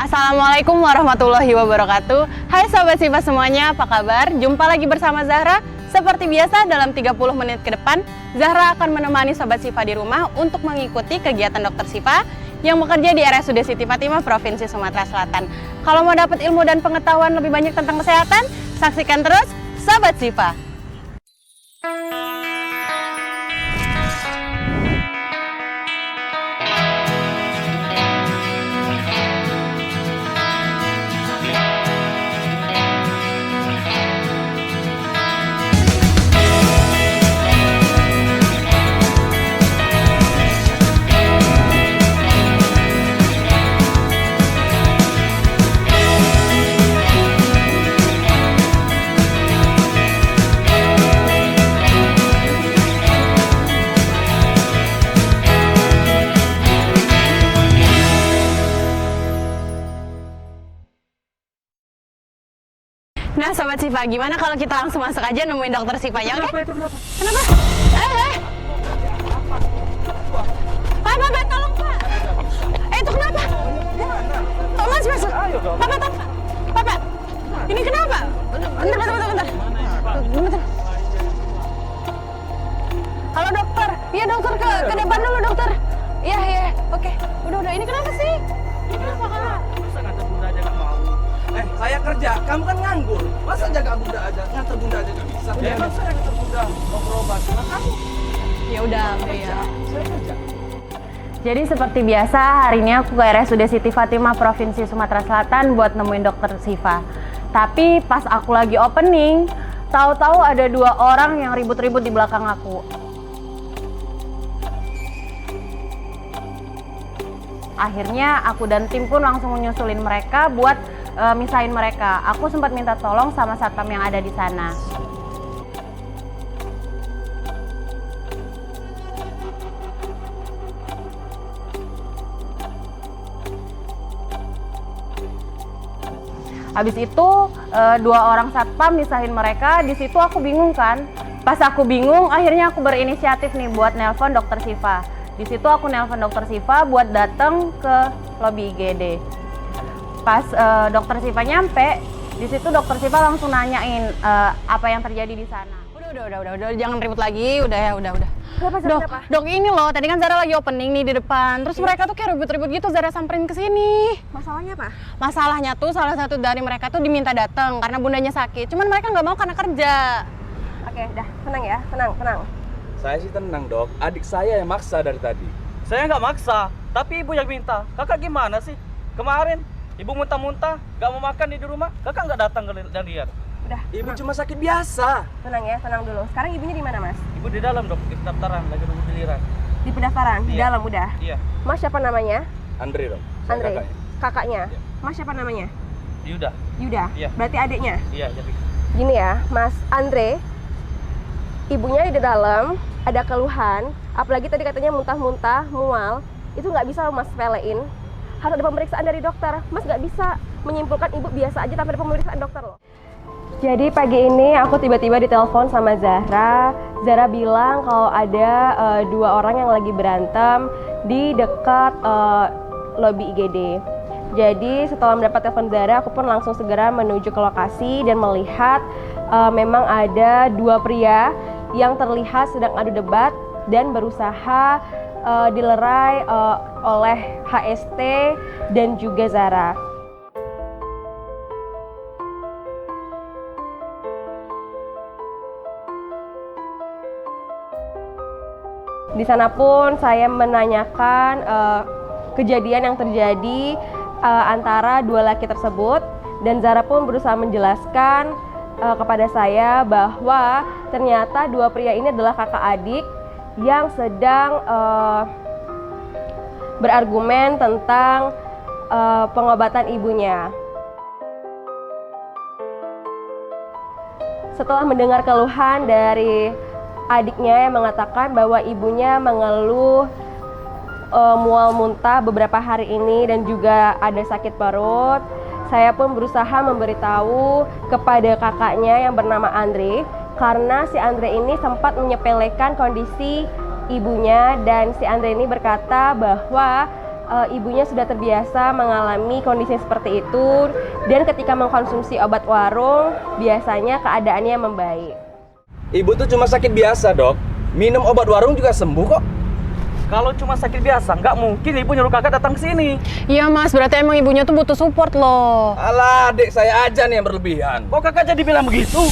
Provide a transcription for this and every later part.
Assalamualaikum warahmatullahi wabarakatuh. Hai Sobat Sifa semuanya, apa kabar? Jumpa lagi bersama Zahra. Seperti biasa dalam 30 menit ke depan, Zahra akan menemani Sobat Sifa di rumah untuk mengikuti kegiatan Dokter Sifa yang bekerja di RSUD Siti Fatimah, Provinsi Sumatera Selatan. Kalau mau dapat ilmu dan pengetahuan lebih banyak tentang kesehatan, saksikan terus Sobat Sifa. Nah Sobat Sifa, gimana kalau kita langsung masuk aja nemuin Dokter Sifanya, oke? Kenapa? Pak, tolong Pak. Itu kenapa? Oh, Mas. Pak. Ini kenapa? Bentar. Halo dokter. Iya dokter, ke depan dulu dokter. Iya, oke. Udah. Ini kenapa sih? Ini kenapa Kak? Masa nganter bunda aja gak mau? Saya kerja, kamu kan nganggur. Masa jaga bunda aja, nganter bunda aja gak bisa? Ya emang saya nganter bunda, mau berobat. Nah kamu? Ya udah, Saya kerja. Jadi seperti biasa, hari ini aku ke RSUD Siti Fatimah, Provinsi Sumatera Selatan buat nemuin Dokter Sifa. Tapi pas aku lagi opening, tahu-tahu ada 2 orang yang ribut-ribut di belakang aku. Akhirnya aku dan tim pun langsung menyusulin mereka buat misahin mereka. Aku sempat minta tolong sama satpam yang ada di sana. Habis itu 2 orang satpam misahin mereka. Di situ aku bingung kan. Pas aku bingung, akhirnya aku berinisiatif nih buat nelpon Dokter Sifa. Di situ aku nelpon Dokter Sifa buat datang ke lobi IGD. Pas Dokter Sifa nyampe, di situ Dokter Sifa langsung nanyain apa yang terjadi di sana. Udah, jangan ribut lagi, udah. Kenapa? Dok, ini loh, tadi kan Zara lagi opening nih di depan. Terus mereka tuh kayak ribut-ribut gitu, Zara samperin ke sini. Masalahnya apa? Masalahnya tuh salah satu dari mereka tuh diminta datang karena bundanya sakit. Cuman mereka nggak mau karena kerja. Oke, dah, tenang ya, tenang. Saya sih tenang dok, adik saya yang maksa dari tadi. Saya nggak maksa, tapi ibu yang minta. Kakak gimana sih? Kemarin ibu muntah-muntah, nggak mau makan di rumah, kakak nggak datang dan lihat. Udah. Ibu tenang. cuma sakit biasa. Tenang ya, tenang dulu. Sekarang ibunya di mana, Mas? Ibu di dalam dok, di pendaftaran, lagi nunggu giliran. Di pendaftaran, di Iya. dalam udah. Iya, Mas siapa namanya? Andre dok, saya Andre. kakaknya. Kakaknya. Iya. Mas siapa namanya? Yuda. Yuda. Iya. Berarti adiknya. Iya, jadi Gini ya, Mas Andre. Ibunya di dalam ada keluhan, apalagi tadi katanya muntah-muntah, mual. Itu nggak bisa Mas sepelein. Harus ada pemeriksaan dari dokter. Mas nggak bisa menyimpulkan ibu biasa aja tanpa ada pemeriksaan dokter loh. Jadi pagi ini aku tiba-tiba ditelepon sama Zahra. Zahra bilang kalau ada 2 orang yang lagi berantem di dekat lobi IGD. Jadi setelah mendapat telepon Zahra, aku pun langsung segera menuju ke lokasi dan melihat memang ada 2 pria yang terlihat sedang adu debat dan berusaha dilerai oleh HST dan juga Zahra. Di sana pun saya menanyakan kejadian yang terjadi antara 2 laki tersebut, dan Zahra pun berusaha menjelaskan kepada saya bahwa ternyata 2 pria ini adalah kakak adik yang sedang berargumen tentang pengobatan ibunya. Setelah mendengar keluhan dari adiknya yang mengatakan bahwa ibunya mengeluh mual muntah beberapa hari ini dan juga ada sakit perut, saya pun berusaha memberitahu kepada kakaknya yang bernama Andre, karena si Andre ini sempat menyepelekan kondisi ibunya, dan si Andre ini berkata bahwa ibunya sudah terbiasa mengalami kondisi seperti itu dan ketika mengkonsumsi obat warung biasanya keadaannya membaik. Ibu tuh cuma sakit biasa, Dok. Minum obat warung juga sembuh kok. Kalau cuma sakit biasa, nggak mungkin ibu nyuruh kakak datang ke sini. Iya mas, berarti emang ibunya tuh butuh support loh. Alah, adik saya aja nih yang berlebihan. Kok kakak jadi bilang begitu?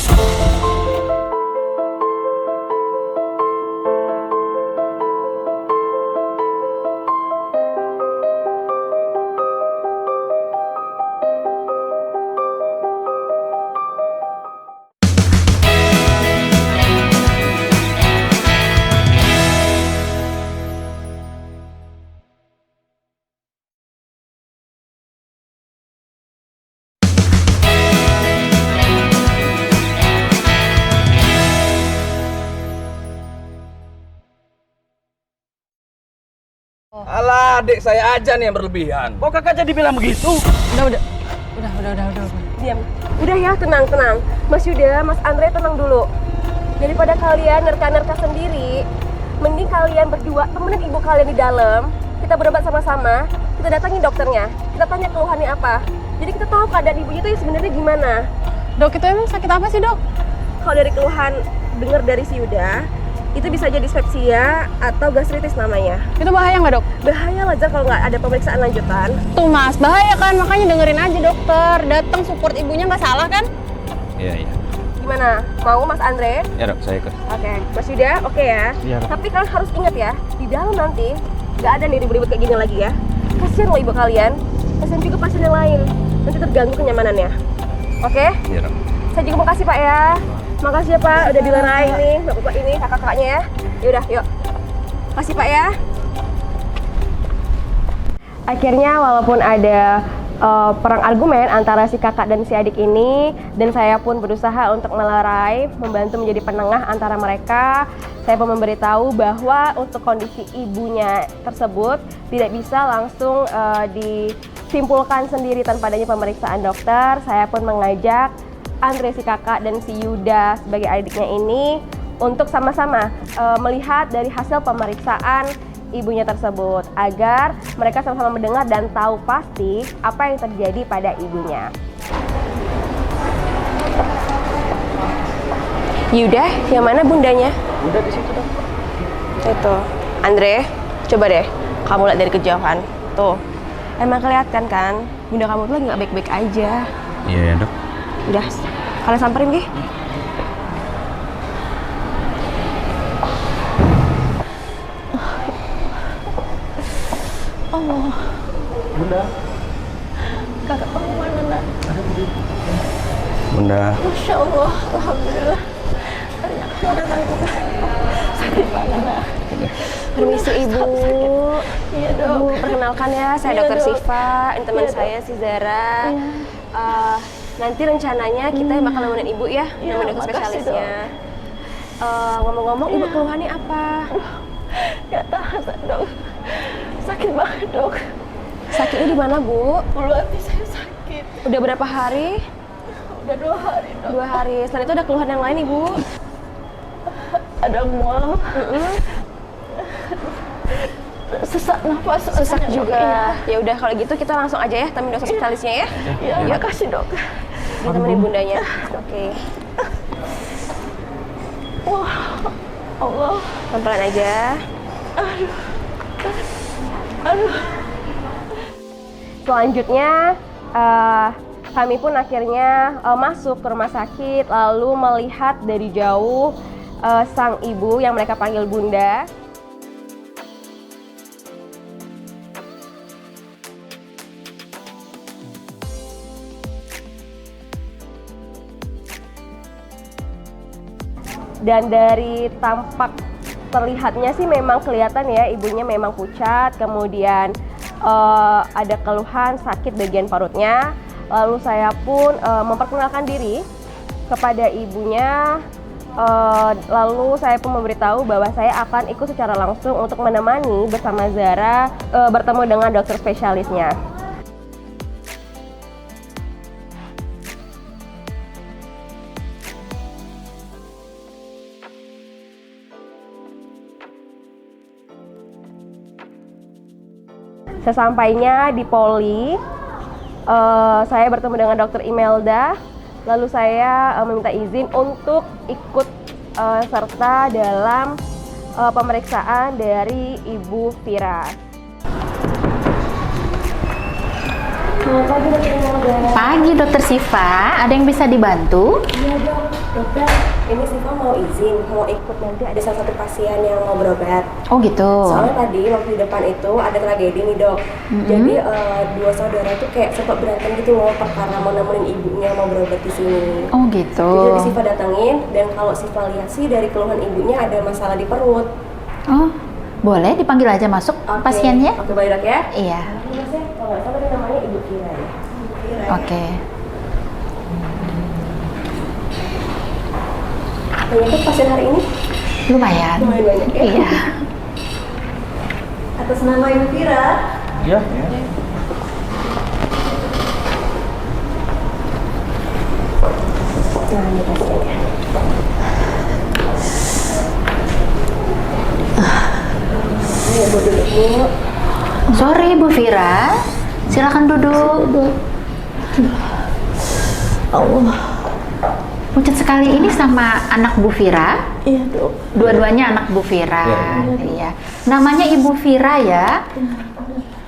Alah, adik saya aja nih yang berlebihan. Kok kakak jadi bilang begitu? Udah. Diam. Udah ya, tenang. Mas Yuda, Mas Andre tenang dulu. Daripada kalian nerka-nerka sendiri, mending kalian berdua temenin ibu kalian di dalam. Kita berobat sama-sama, kita datangin dokternya. Kita tanya keluhannya apa. Jadi kita tahu keadaan ibunya itu sebenarnya gimana. Dok, itu emang sakit apa sih dok? Kalau dari keluhan dengar dari si Yuda, itu bisa jadi dispepsia atau gastritis namanya. Itu bahaya nggak dok? Bahaya lah Zak, kalau nggak ada pemeriksaan lanjutan. Tuh mas, bahaya kan, makanya dengerin aja dokter. Datang support ibunya nggak salah kan? Iya. Gimana? Mau Mas Andre? Ya, Dok, saya ikut. Oke. Mas Yuda, oke ya? Iya, Dok. Tapi kalian harus ingat ya, di dalam nanti nggak ada nih ribut-ribut kayak gini lagi ya. Kasian loh ibu kalian, kasian juga pasien yang lain. Nanti terganggu kenyamanannya. Oke? Iya, Dok. Saya juga makasih Pak ya. Makasih ya Pak, udah dilerai nih bapak ini kakak-kakaknya ya. Yaudah, yuk. Makasih Pak ya. Akhirnya walaupun ada perang argumen antara si kakak dan si adik ini, dan saya pun berusaha untuk melerai, membantu menjadi penengah antara mereka. Saya pun memberitahu bahwa untuk kondisi ibunya tersebut tidak bisa langsung disimpulkan sendiri tanpa adanya pemeriksaan dokter. Saya pun mengajak Andre si kakak dan si Yuda sebagai adiknya ini untuk sama-sama melihat dari hasil pemeriksaan ibunya tersebut agar mereka sama-sama mendengar dan tahu pasti apa yang terjadi pada ibunya. Yuda, yang mana bundanya? Bunda di situ, Dok. Itu. Andre, coba deh kamu lihat dari kejauhan. Tuh, emang kelihatan kan bunda kamu tuh lagi nggak baik-baik aja. Iya, ya, Dok. Udah, kalian samperin gih. Allah. Bunda. Kakak kamu mana nak? Bunda. Masya Allah, alhamdulillah. Sakit banget nak. Permisi Ibu. Iya dok. Bu, perkenalkan ya, saya Iya, Dokter Dok. Siva, ini teman Iya, Dok. saya si Zara. Nanti rencananya kita bakal nemenin Ibu ya, Iya, nemenin dokter makasih, spesialisnya. Ngomong-ngomong, Ibu keluhannya apa? Gak tahan dok. Sakit banget dok. Sakitnya di mana Bu? Bulu hati saya sakit. Udah berapa hari? Udah 2 hari dok. 2 hari. Selain itu ada keluhan yang lain Ibu? Ada mual. Sesak nafas. Sesak rasanya, Dok. juga. Ya udah kalau gitu kita langsung aja ya temenin dokter spesialisnya ya. Iya, makasih dok. Ditemenin bundanya. Oke. Wah, Allah. Pelan-pelan aja. Aduh. Selanjutnya kami pun akhirnya masuk ke rumah sakit lalu melihat dari jauh sang ibu yang mereka panggil bunda. Dan dari tampak terlihatnya sih memang kelihatan ya ibunya memang pucat, kemudian ada keluhan sakit bagian perutnya. Lalu saya pun memperkenalkan diri kepada ibunya, lalu saya pun memberitahu bahwa saya akan ikut secara langsung untuk menemani bersama Zara bertemu dengan dokter spesialisnya. Sesampainya di Poli, saya bertemu dengan Dokter Imelda. Lalu saya meminta izin untuk ikut serta dalam pemeriksaan dari Ibu Vira. Selamat pagi Dokter Imelda. Pagi Dokter Siva, ada yang bisa dibantu? Iya dok, dokter. Ini Siva mau izin, mau ikut nanti ada salah satu pasien yang mau berobat. Oh gitu. Soalnya tadi waktu di depan itu ada tragedi nih dok. Jadi dua saudara tuh kayak sempat berantem gitu loh karena mau nemenin ibunya mau berobat di sini. Oh gitu. Jadi Siva datengin dan kalau Siva lihat sih dari keluhan ibunya ada masalah di perut. Oh, boleh dipanggil aja masuk pasiennya? Oke baik dok ya. Iya. Mas ya, kalau nggak salah tadi namanya Ibu Vira ya. Oke. Banyak pasien hari ini? Lumayan. Lumayan banyak ya? Iya. Atas nama Ibu Vira. Iya. Nah, ini pasiennya. Ayo Bu duduk Bu. Sore Bu Vira, silakan duduk. Allah, Pucat sekali ini sama anak Bu Vira. iya dok. Dua-duanya anak Bu Vira. Iya. Namanya Ibu Vira ya.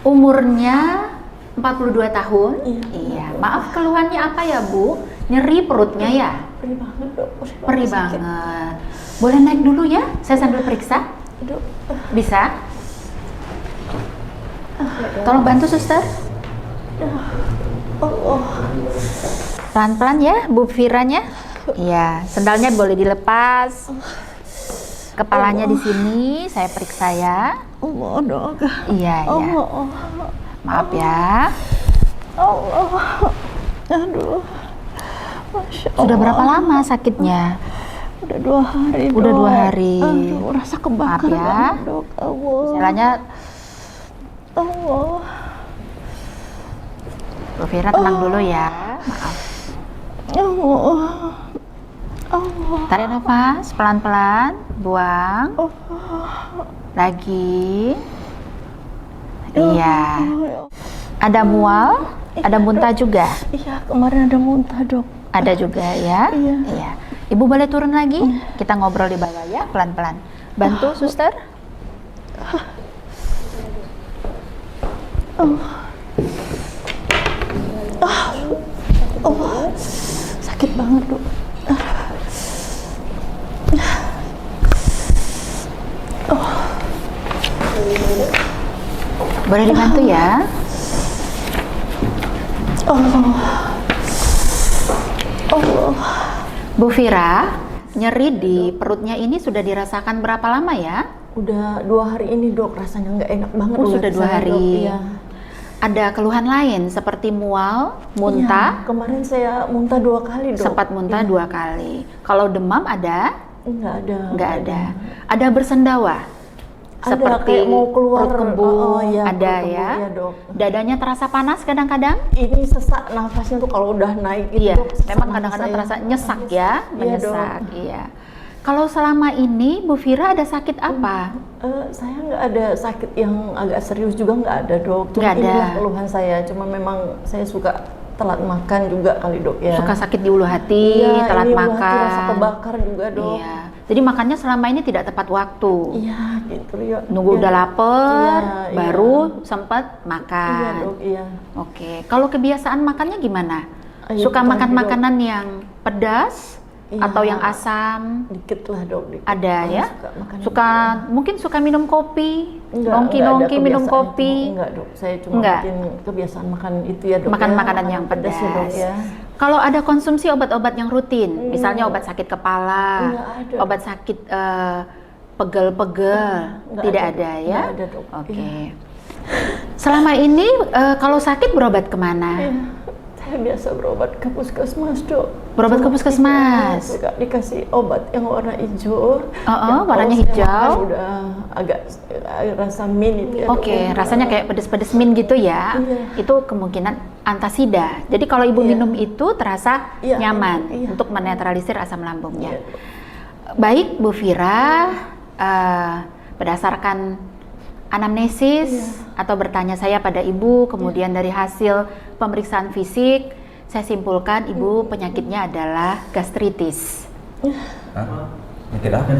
Umurnya 42 tahun. Iya. Maaf, keluhannya apa ya Bu? Nyeri perutnya ya? Perih banget dok. Perih banget. Boleh naik dulu ya? Saya sambil periksa. Dok, Bisa? Tolong bantu suster. Allah. Pelan-pelan ya Bu Viranya. Iya, sendalnya boleh dilepas. Kepalanya di sini saya periksa ya. Allah dok. Iya, iya. Allah. Maaf ya. Allah. Aduh. Masya Allah. Sudah berapa lama sakitnya? Udah 2 hari. Udah dok. 2 hari. Aduh, rasa kebakar Maaf ya. banget dok. Allah. Jalannya Allah. Bu Vira tenang dulu ya. Maaf. Allah. Allah. Tarik nafas pelan-pelan, buang. Lagi. Iya. Ada mual, ada muntah juga. Iya, kemarin ada muntah dok. Ada juga ya. Iya. Ibu boleh turun lagi? Kita ngobrol di bawah ya, pelan-pelan. Bantu suster. Sakit banget dok. Boleh dibantu ya? Bu Vira, nyeri di perutnya ini sudah dirasakan berapa lama ya? Udah 2 hari ini dok, rasanya nggak enak banget. Oh, di sudah hati 2 saya, hari. Dok. Iya. Ada keluhan lain seperti mual, muntah, Iya, kemarin saya muntah 2 kali dok. sempat muntah 2 kali. Kalau demam ada? Nggak ada. Nggak ada. Ada bersendawa? Ada, Seperti kayak mau keluar, perut kembung, iya, ada perut ya? kembung, iya, dok. Dadanya terasa panas kadang-kadang? Ini sesak nafasnya tuh kalau udah naik gitu Iya, dok. sesak memang nafas kadang-kadang saya. terasa nyesak ya, Iya, menyesak. dok. Iya. Kalau selama ini Bu Vira ada sakit apa? Saya nggak ada sakit yang agak serius juga, nggak ada dok. Cuma Nggak ada. inilah keluhan saya. Cuma memang saya suka telat makan juga kali dok ya. Suka sakit di ulu hati, Iya, telat ini makan. hati rasa kebakar juga dok. Iya. Jadi makannya selama ini tidak tepat waktu. Iya gitu ya. Nunggu Iya. udah lapar, Iya, baru iya. sempat Iya makan. dok, iya. Oke. Kalau kebiasaan makannya gimana? Iya, Suka itu makan tadi, Dok. makanan yang pedas Iya. atau yang asam? Dikit lah dok. Dikit. Ada ya? Suka makan Suka mungkin suka minum kopi, Enggak, nongki-nongki enggak ada minum kebiasaan kopi. itu. Enggak dok, saya cuma Enggak. mungkin kebiasaan makan itu ya dok. Makan ya. makanan yang pedas. ya dok ya. Kalau ada konsumsi obat-obat yang rutin, misalnya obat sakit kepala, Enggak ada. obat sakit pegel-pegel, Enggak tidak ada, ada Dok. ya? Enggak ada, Dok. Oke. Iya. Selama ini kalau sakit berobat kemana? Iya, saya biasa berobat ke puskesmas dok. Berobat ke Cuma puskesmas? suka dikasih obat yang warna hijau. Yang warnanya kalau saya hijau. makan udah agak rasa min itu ya. Oke, Dok. rasanya kayak pedes-pedes min gitu ya. Iya. Itu kemungkinan antasida. Jadi kalau ibu Iya. minum itu terasa Iya, nyaman iya. untuk menetralisir asam lambungnya. Iya, Dok. Baik Bu Vira, berdasarkan anamnesis, atau bertanya saya pada ibu, kemudian dari hasil pemeriksaan fisik, saya simpulkan ibu penyakitnya adalah gastritis. Hah? Penyakit apa?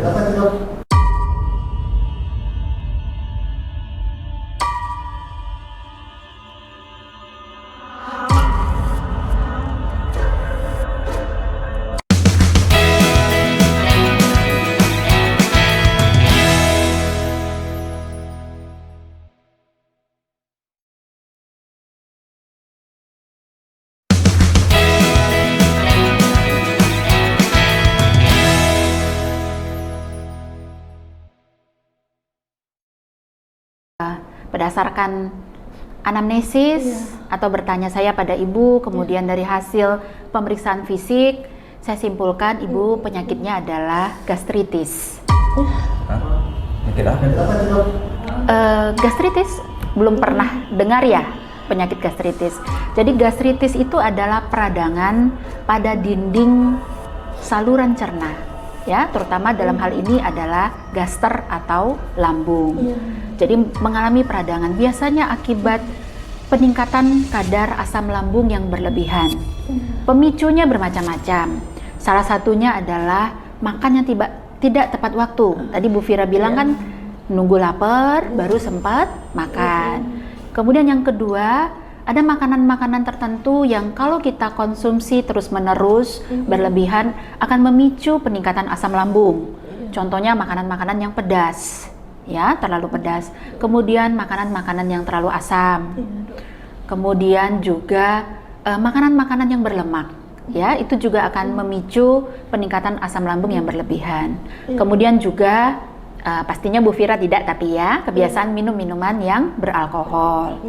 Berdasarkan anamnesis atau bertanya saya pada ibu, kemudian dari hasil pemeriksaan fisik, saya simpulkan ibu penyakitnya adalah gastritis. Hah? Penyakit apa? Gastritis belum pernah dengar ya penyakit gastritis. Jadi gastritis itu adalah peradangan pada dinding saluran cerna, ya, terutama dalam hal ini adalah gaster atau lambung. Jadi mengalami peradangan biasanya akibat peningkatan kadar asam lambung yang berlebihan. Pemicunya bermacam-macam. Salah satunya adalah makan yang tidak tepat waktu. Tadi Bu Fira bilang kan nunggu lapar baru sempat makan. Kemudian yang kedua, ada makanan-makanan tertentu yang kalau kita konsumsi terus-menerus berlebihan akan memicu peningkatan asam lambung. Contohnya makanan-makanan yang pedas, ya, terlalu pedas. Kemudian makanan-makanan yang terlalu asam. Kemudian juga makanan-makanan yang berlemak, ya, itu juga akan memicu peningkatan asam lambung yang berlebihan. Kemudian juga pastinya Bu Fira tidak, tapi ya kebiasaan minum minuman yang beralkohol.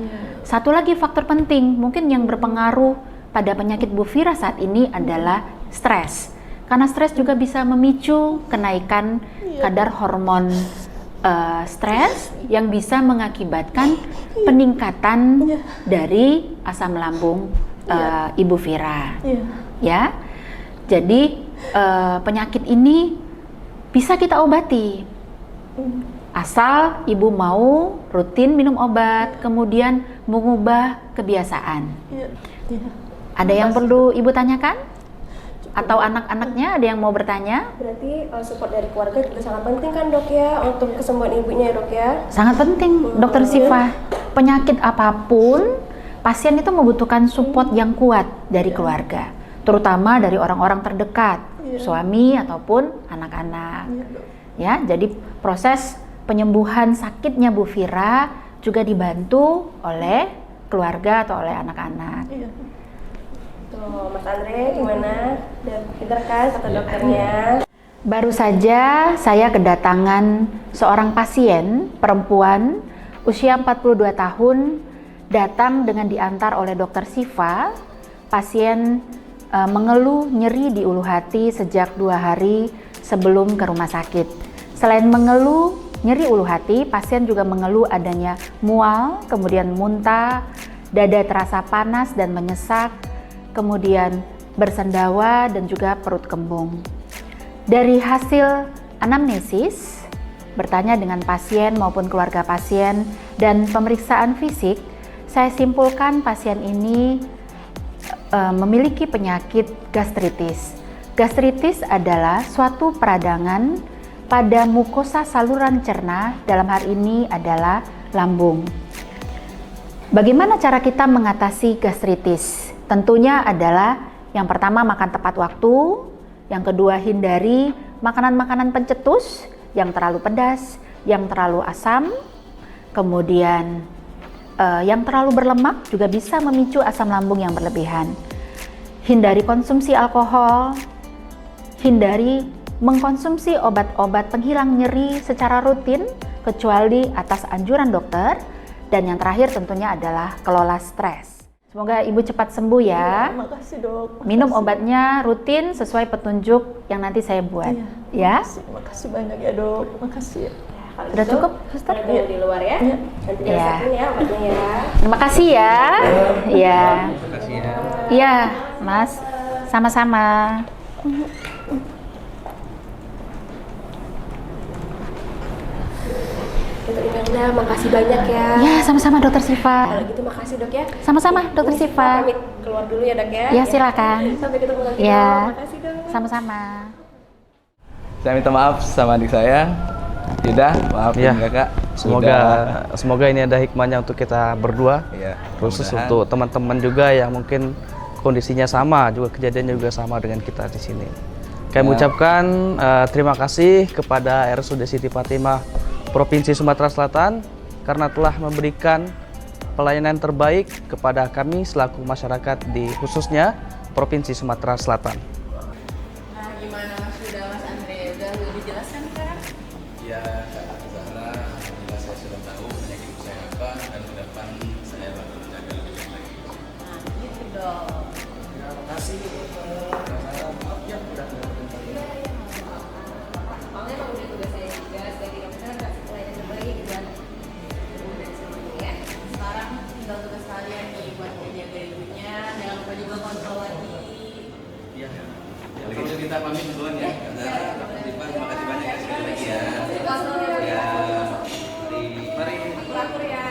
Satu lagi faktor penting mungkin yang berpengaruh pada penyakit Bu Fira saat ini adalah stres. Karena stres juga bisa memicu kenaikan kadar hormon stres yang bisa mengakibatkan peningkatan dari asam lambung Ibu Fira. Ya, jadi penyakit ini bisa kita obati asal ibu mau rutin minum obat, kemudian mengubah kebiasaan. Ada yang perlu ibu tanyakan? Atau anak-anaknya ada yang mau bertanya? Berarti support dari keluarga juga sangat penting kan dok ya untuk kesembuhan ibunya ya dok ya? Sangat penting, Dokter Siva. Penyakit apapun, pasien itu membutuhkan support yang kuat dari keluarga, terutama dari orang-orang terdekat, suami ataupun anak-anak. Ya, jadi proses penyembuhan sakitnya Bu Fira juga dibantu oleh keluarga atau oleh anak-anak. Tuh, Mas Andre gimana? Dan pinter kan kata dokternya? Baru saja saya kedatangan seorang pasien perempuan usia 42 tahun datang dengan diantar oleh Dokter Siva. Pasien mengeluh nyeri di ulu hati sejak 2 hari sebelum ke rumah sakit. Selain mengeluh nyeri ulu hati, pasien juga mengeluh adanya mual, kemudian muntah, dada terasa panas dan menyesak, kemudian bersendawa dan juga perut kembung. Dari hasil anamnesis, bertanya dengan pasien maupun keluarga pasien dan pemeriksaan fisik, saya simpulkan pasien ini memiliki penyakit gastritis. Gastritis adalah suatu peradangan pada mukosa saluran cerna, dalam hal ini adalah lambung. Bagaimana cara kita mengatasi gastritis? Tentunya adalah yang pertama makan tepat waktu, yang kedua hindari makanan-makanan pencetus yang terlalu pedas, yang terlalu asam, kemudian yang terlalu berlemak juga bisa memicu asam lambung yang berlebihan. Hindari konsumsi alkohol, hindari mengkonsumsi obat-obat penghilang nyeri secara rutin kecuali atas anjuran dokter, dan yang terakhir tentunya adalah kelola stres. Semoga ibu cepat sembuh ya. Makasih dok. Minum obatnya rutin sesuai petunjuk yang nanti saya buat. Ya. Makasih banyak ya dok. Makasih. Sudah cukup, suster? Tunggu di luar ya. Nanti dimasakin ya obatnya ya. Terima kasih ya. Iya. Terima kasih ya. Iya, Mas. Sama-sama. Untuk Imelda Ya, makasih banyak ya. Ya, sama-sama Dokter Siva. Kalau gitu makasih dok ya. Sama-sama Dokter Ini Siva. pamit keluar dulu ya dok ya. Ya, silakan. Sampai ketemu lagi. Ya. Dok. Makasih dok. Sama-sama. Saya minta maaf sama adik saya. Tidak, maafin Iya. kakak. Semoga ini ada hikmahnya untuk kita berdua. Iya, Khusus mudah-mudahan. untuk teman-teman juga yang mungkin kondisinya sama, juga kejadiannya juga sama dengan kita di sini. Kami mengucapkan terima kasih kepada RSUD Siti Fatimah Provinsi Sumatera Selatan karena telah memberikan pelayanan terbaik kepada kami selaku masyarakat di khususnya Provinsi Sumatera Selatan. Nah, gimana Mas Yuda, Mas Andre? Udah lebih jelas kan sekarang? Ya, Kak Zahra, alhamdulillah saya sudah tahu penyakit ibu saya apa dan ke depan saya bakal menjaga lebih baik lagi. Nah, gitu dong. Terima kasih. Soalnya emang udah tugas saya juga sebagai dokter kasih pelayanan terbaik buat ibu dan semuanya ya. Sekarang tinggal tugas kalian nih buat menjaga ibunya, jangan lupa juga kontrol lagi. Iya. Kalau gitu kita pamit duluan ya. Kak Zahra, Kak Fatimah, terima kasih banyak ya sekali lagi ya. Ya. Mari. Akur ya.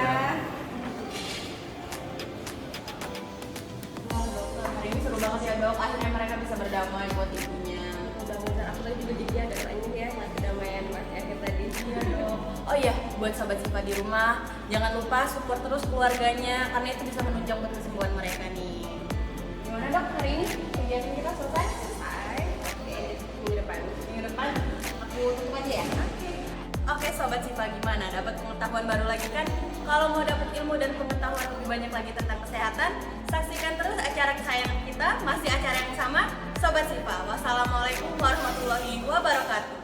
Wah, dokter, hari ini seru banget ya dok. Akhirnya mereka bisa berdamai buat ibunya. Mudah-mudahan aku tadi juga jadi ada ini ya nggak kedamaian Mas Akhir tadi. Iya dok. Oh iya, buat sahabat Siva di rumah, jangan lupa support terus keluarganya karena itu bisa menunjang buat kesembuhan mereka nih. Gimana dok hari ini? Kegiatan kita selesai? Selesai. Oke, minggu depan. Minggu depan aku tutup aja ya. Oke sobat Siva, gimana? Dapat pengetahuan baru lagi kan? Kalau mau dapat ilmu dan pengetahuan lebih banyak lagi tentang kesehatan, saksikan terus acara kesayangan kita, masih acara yang sama, Sobat Siva. Wassalamualaikum warahmatullahi wabarakatuh.